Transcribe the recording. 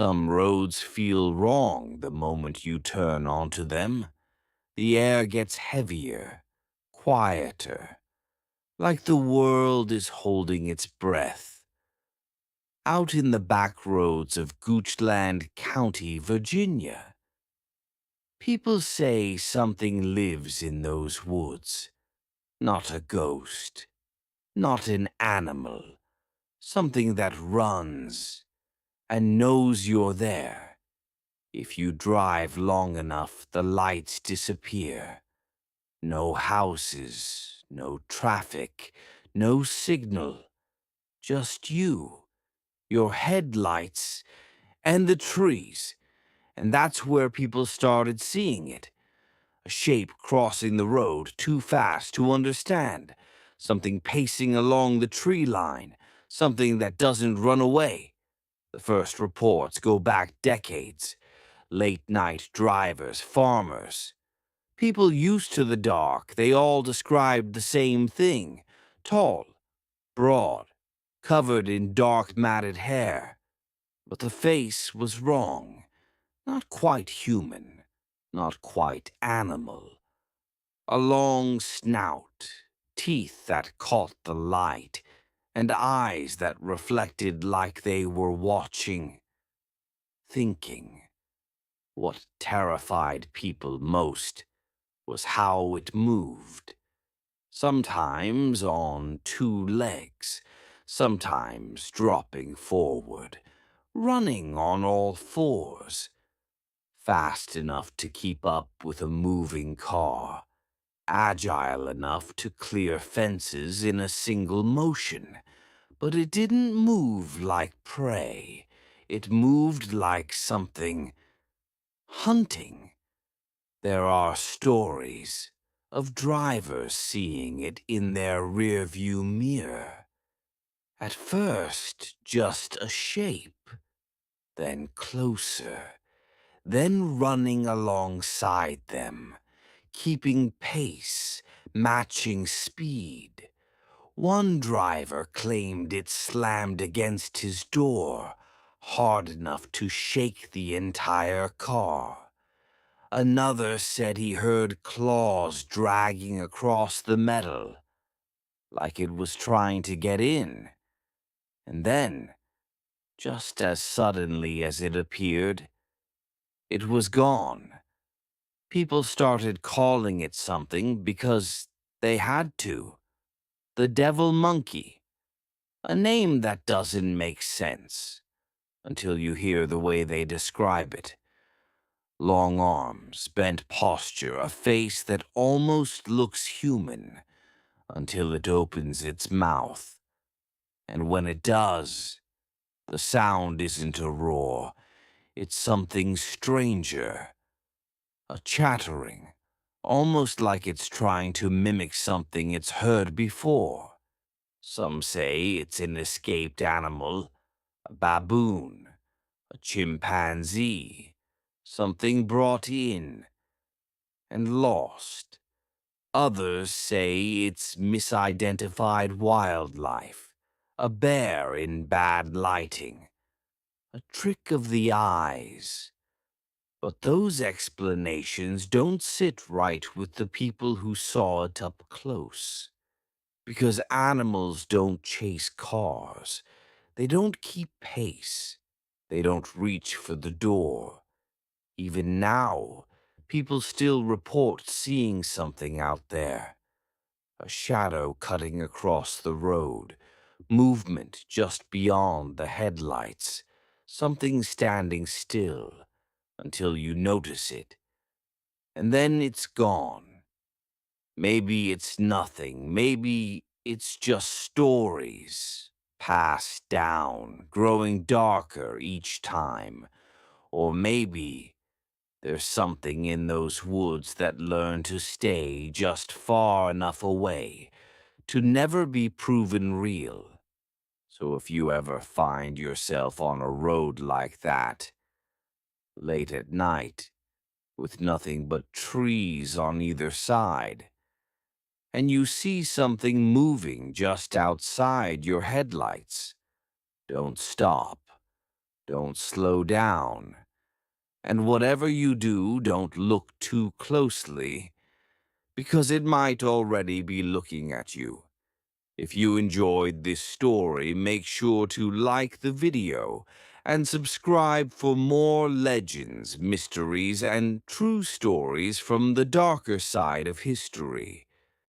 Some roads feel wrong the moment you turn onto them. The air gets heavier, quieter, like the world is holding its breath. Out in the back roads of Goochland County, Virginia, people say something lives in those woods. Not a ghost, not an animal, something that runs and knows you're there. If you drive long enough, the lights disappear. No houses, no traffic, no signal. Just you, your headlights, and the trees. And that's where people started seeing it. A shape crossing the road too fast to understand. Something pacing along the tree line. Something that doesn't run away. The first reports go back decades. Late-night drivers, farmers. People used to the dark, they all described the same thing. Tall, broad, covered in dark matted hair. But the face was wrong. Not quite human, not quite animal. A long snout, teeth that caught the light, and eyes that reflected like they were watching, thinking. What terrified people most was how it moved. Sometimes on two legs, sometimes dropping forward, running on all fours, fast enough to keep up with a moving car, agile enough to clear fences in a single motion. But it didn't move like prey. It moved like something hunting. There are stories of drivers seeing it in their rearview mirror. At first, just a shape, then closer, then running alongside them, keeping pace, matching speed. One driver claimed it slammed against his door, hard enough to shake the entire car. Another said he heard claws dragging across the metal, like it was trying to get in. And then, just as suddenly as it appeared, it was gone. People started calling it something because they had to. The devil monkey. A name that doesn't make sense until you hear the way they describe it. Long arms, bent posture, a face that almost looks human until it opens its mouth. And when it does, the sound isn't a roar, it's something stranger, a chattering, almost like it's trying to mimic something it's heard before. Some say it's an escaped animal, a baboon, a chimpanzee, something brought in and lost. Others say it's misidentified wildlife, a bear in bad lighting, a trick of the eyes. But those explanations don't sit right with the people who saw it up close. Because animals don't chase cars, they don't keep pace, they don't reach for the door. Even now, people still report seeing something out there. A shadow cutting across the road, movement just beyond the headlights, something standing still until you notice it. And then it's gone. Maybe it's nothing, maybe it's just stories, passed down, growing darker each time. Or maybe there's something in those woods that learn to stay just far enough away to never be proven real. So if you ever find yourself on a road like that, late at night, with nothing but trees on either side, and you see something moving just outside your headlights, don't stop. Don't slow down. And whatever you do, don't look too closely, because it might already be looking at you. If you enjoyed this story, make sure to like the video and subscribe for more legends, mysteries, and true stories from the darker side of history.